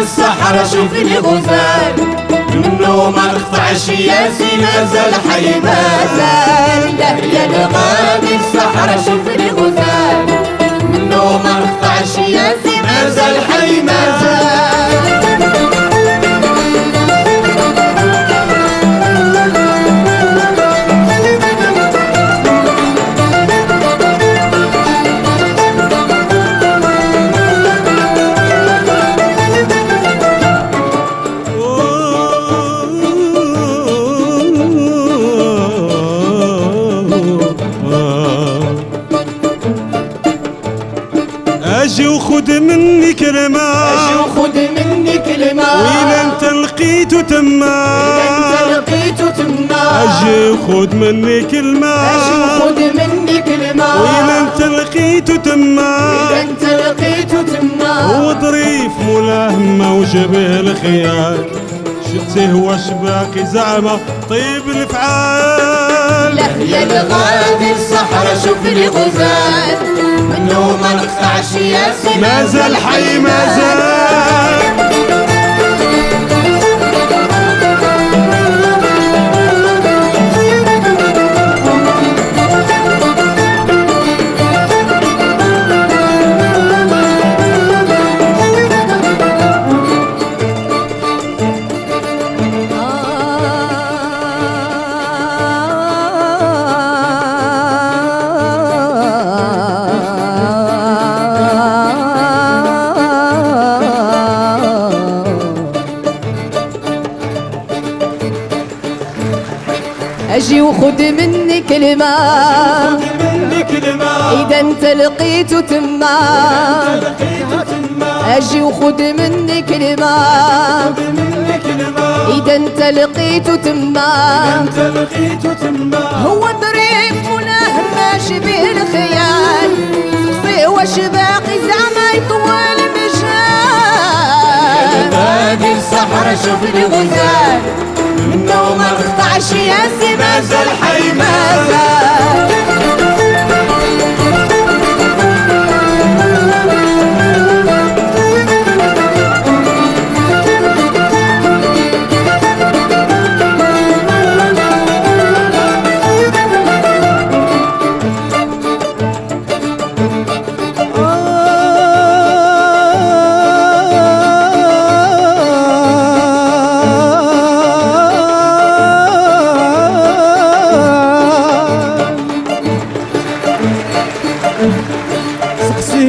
الصحراء شوف لي غزال منو ما نقطعش ياسي مازال حي مازال يا الغادي الصحراء شوف لي غزال منو ما نقطعش ياسي مازال حي مازال اجي وخد مني كلمة اجي وخد مني كلمة وين انت لقيته تما وين انت لقيته تما اجي وخد مني كلمة اجي وخد مني كلمة وين انت لقيته تما وين انت لقيته تما وظريف ملهمة وجبه الخيال شفته واش باقي زعمة طيب الفعال له يا الغادي الصحراء شوف لي غزال منو ما نقطعش ياسي مازال حي مازال اجي وخد مني كلمة اذا انت لقيته تما اجي وخد مني كلمة اذا انت لقيته تما هو ظريف ملهم ماشي به الخيال صفي واش باقي زعما يطول مجال هذه الصحراء شوف لي غزال منو ما نقطعش ياسي مازال حي مازال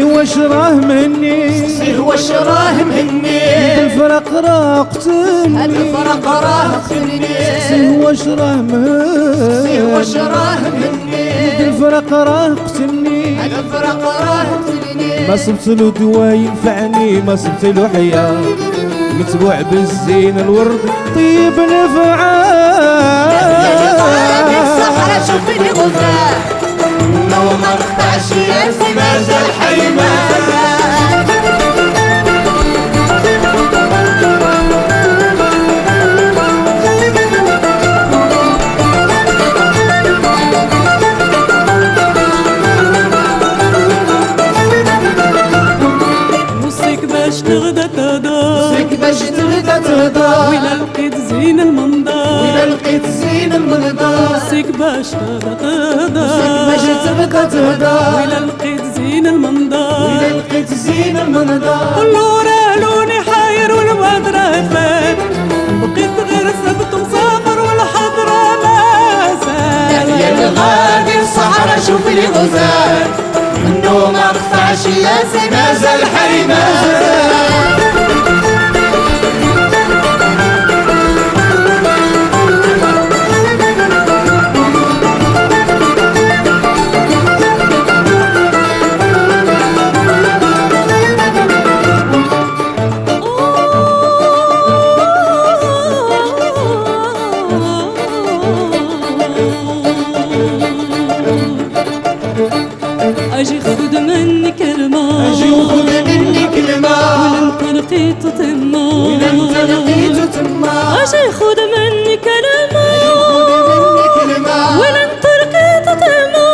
واش راه مني واش راه مني الفرق راه قتلني الفرق راه قتلني واش راه مني واش راه مني الفرق راه قتلني الفرق راه قتلني ما صبت له دواء ينفعني ما صبت له حياة متبوع بالزين الورد طيب الفعال الصحراء شوف لي غزال منو ما نقطعش ياسي مازال حي مازال وصيك باش تغدا تهدى وصيك باش تغدا تهدى وإلا لقيت زين المنظر وإلا لقيت زين المنظر وصيك باش تغدا تهدى باش تبقى تهدى وإلا لقيت زين المنظر وإلا لقيت زين المنظر كله راه لوني حاير والواد راه فات بقيت غير سبت مسافر والحضرة مازال يا الغادي الصحراء شوف لي غزال منو ما نقطعش ياسي مازال حي مازال اجي خذ مني كلمة اجي وخذ مني كلمة ولا انت لقيته تما ولا انت لقيته تما اجي خذ مني كلمة ولا انت لقيته تما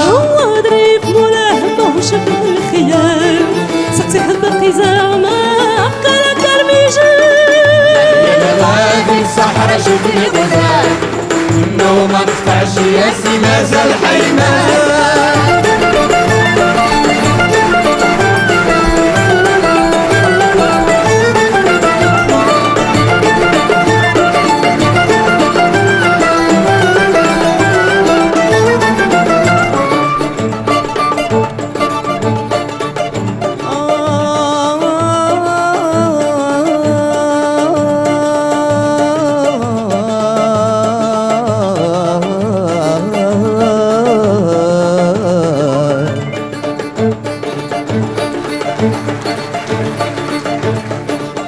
هو ظريف ملهمة وشبه الخيال سقسي حبك زعما الصحراء شوفني غزال منه ما نقطعش يا سي مازال حي مازال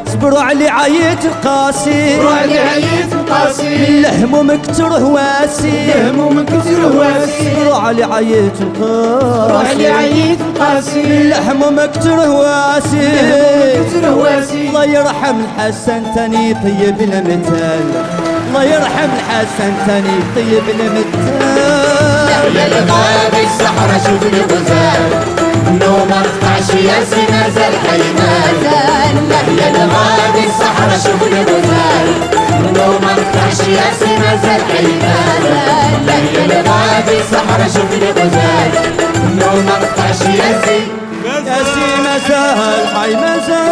صبروا علي عيت القاسي وعلي عيت القاسي من الهموم كتر هواسي هموم كتير هواسي صبروا علي عيت وعلي القاسي عيت القاسي من الهموم كتر هواسي كتير هواسي الله يرحم الحسن تاني طيب المثال الله يرحم الحسن تاني طيب المثال يا الغابي الصحراء شوفني غزال منه ما نقطعش يا سي مازال حي مازال يا الغابي الصحراء شوفني غزال منه ما نقطعش يا سي مازال حي مازال يا الغابي الصحراء شوفني غزال منه ما نقطعش يا سي يا سي مازال حي مازال